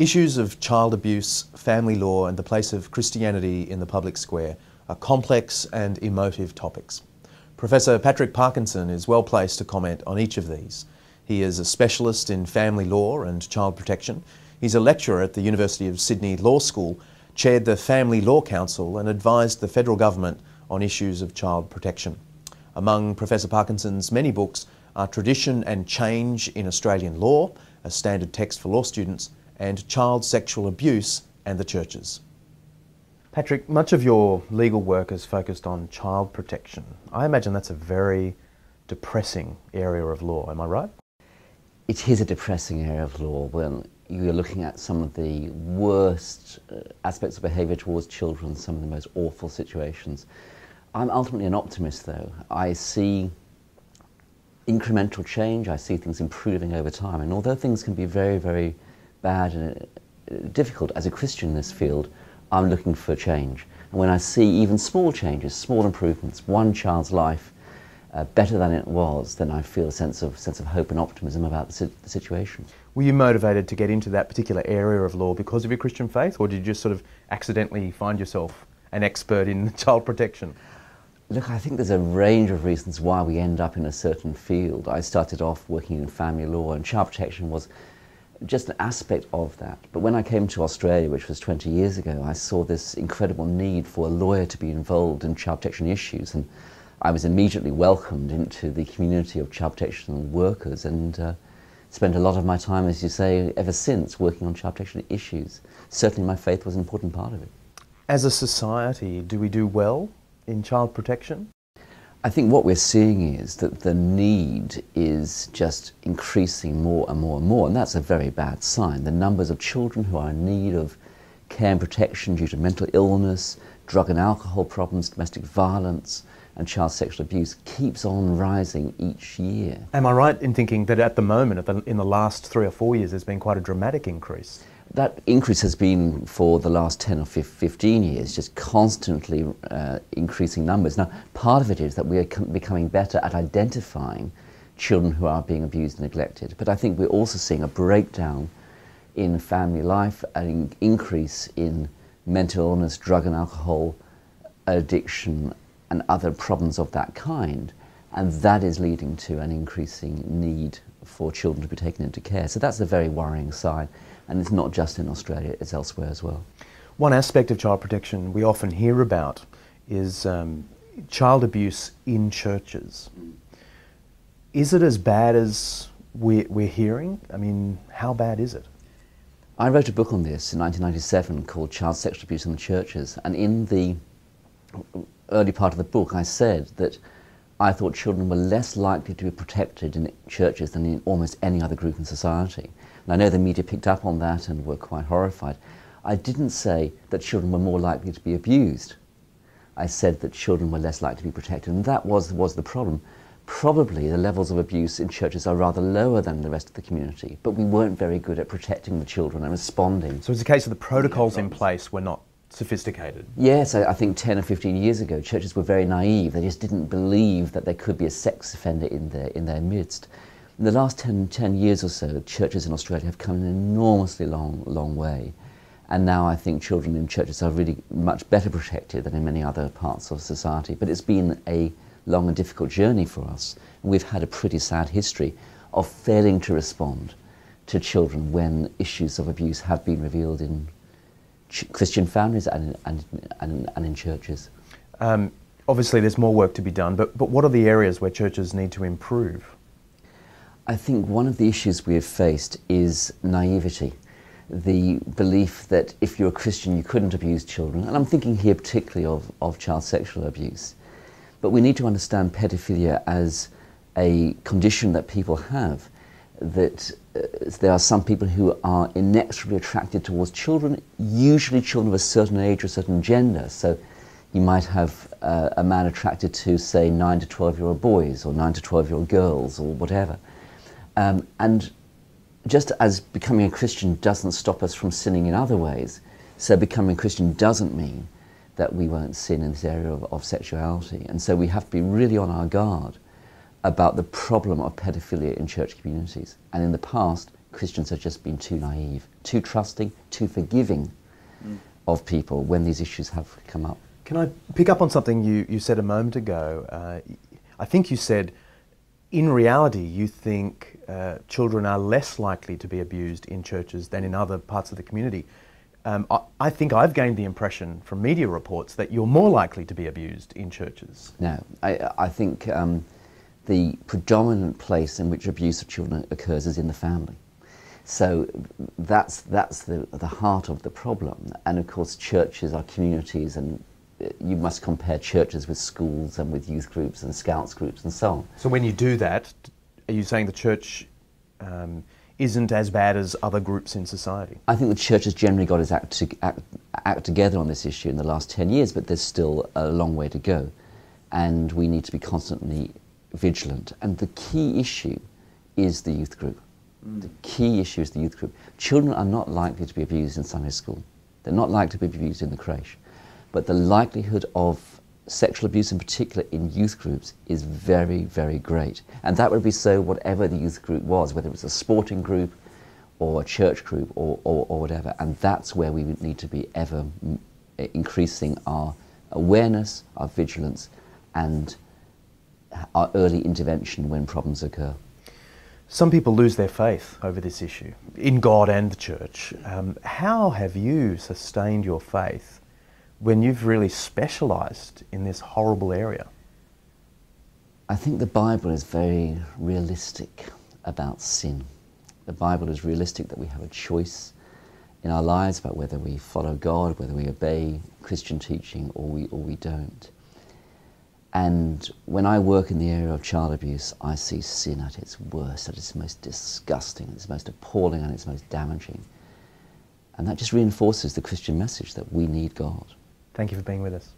Issues of child abuse, family law and the place of Christianity in the public square are complex and emotive topics. Professor Patrick Parkinson is well placed to comment on each of these. He is a specialist in family law and child protection. He's a lecturer at the University of Sydney Law School, chaired the Family Law Council and advised the federal government on issues of child protection. Among Professor Parkinson's many books are Tradition and Change in Australian Law, a standard text for law students, and Child Sexual Abuse and the Churches. Patrick, much of your legal work is focused on child protection. I imagine that's a very depressing area of law, am I right? It is a depressing area of law when you're looking at some of the worst aspects of behaviour towards children, some of the most awful situations. I'm ultimately an optimist though. I see incremental change, I see things improving over time, and although things can be very, very bad and difficult as a Christian in this field, I'm looking for change. And when I see even small changes, small improvements, one child's life better than it was, then I feel a sense of hope and optimism about the situation. Were you motivated to get into that particular area of law because of your Christian faith, or did you just sort of accidentally find yourself an expert in child protection? Look, I think there's a range of reasons why we end up in a certain field. I started off working in family law, and child protection was just an aspect of that. But when I came to Australia, which was 20 years ago, I saw this incredible need for a lawyer to be involved in child protection issues, and I was immediately welcomed into the community of child protection workers and spent a lot of my time, as you say, ever since working on child protection issues. Certainly my faith was an important part of it. As a society, do we do well in child protection? I think what we're seeing is that the need is just increasing more and more and more, and that's a very bad sign. The numbers of children who are in need of care and protection due to mental illness, drug and alcohol problems, domestic violence, and child sexual abuse keeps on rising each year. Am I right in thinking that at the moment, in the last 3 or 4 years, there's been quite a dramatic increase? That increase has been for the last 10 or 15 years, just constantly increasing numbers. Now, part of it is that we are becoming better at identifying children who are being abused and neglected. But I think we're also seeing a breakdown in family life, an increase in mental illness, drug and alcohol addiction, and other problems of that kind. And that is leading to an increasing need for children to be taken into care. So that's a very worrying sign. And it's not just in Australia, it's elsewhere as well. One aspect of child protection we often hear about is child abuse in churches. Is it as bad as we're hearing? I mean, how bad is it? I wrote a book on this in 1997 called Child Sexual Abuse in the Churches, and in the early part of the book I said that I thought children were less likely to be protected in churches than in almost any other group in society. And I know the media picked up on that and were quite horrified. I didn't say that children were more likely to be abused. I said that children were less likely to be protected, and that was the problem. Probably the levels of abuse in churches are rather lower than the rest of the community, but we weren't very good at protecting the children and responding. So it's a case of the protocols in place were not sophisticated? Yes, I think 10 or 15 years ago churches were very naive. They just didn't believe that there could be a sex offender in their midst. In the last 10 years or so, churches in Australia have come an enormously long way. And now I think children in churches are really much better protected than in many other parts of society. But it's been a long and difficult journey for us. And we've had a pretty sad history of failing to respond to children when issues of abuse have been revealed in Christian families and in churches. Obviously there's more work to be done, but what are the areas where churches need to improve? I think one of the issues we have faced is naivety. The belief that if you're a Christian you couldn't abuse children, and I'm thinking here particularly of child sexual abuse. But we need to understand paedophilia as a condition that people have, that there are some people who are inexorably attracted towards children, usually children of a certain age or a certain gender. So you might have a man attracted to, say, 9 to 12-year-old boys or 9 to 12-year-old girls or whatever. And just as becoming a Christian doesn't stop us from sinning in other ways, so becoming a Christian doesn't mean that we won't sin in this area of sexuality. And so we have to be really on our guard about the problem of paedophilia in church communities. And in the past, Christians have just been too naive, too trusting, too forgiving of people when these issues have come up. Can I pick up on something you said a moment ago? I think you said, in reality, you think children are less likely to be abused in churches than in other parts of the community. I think I've gained the impression from media reports that you're more likely to be abused in churches. No, I think the predominant place in which abuse of children occurs is in the family. So that's the heart of the problem. And of course churches are communities, and you must compare churches with schools and with youth groups and scouts groups and so on. So when you do that, are you saying the church isn't as bad as other groups in society? I think the church has generally got its act together on this issue in the last 10 years, but there's still a long way to go. And we need to be constantly vigilant. And the key issue is the youth group. The key issue is the youth group. Children are not likely to be abused in Sunday school. They're not likely to be abused in the creche. But the likelihood of sexual abuse in particular in youth groups is very, very great. And that would be so whatever the youth group was, whether it was a sporting group or a church group or whatever. And that's where we would need to be ever increasing our awareness, our vigilance, and our early intervention when problems occur. Some people lose their faith over this issue, in God and the church. How have you sustained your faith when you've really specialised in this horrible area? I think the Bible is very realistic about sin. The Bible is realistic that we have a choice in our lives about whether we follow God, whether we obey Christian teaching or we don't. And when I work in the area of child abuse, I see sin at its worst, at its most disgusting, its most appalling, and its most damaging. And that just reinforces the Christian message that we need God. Thank you for being with us.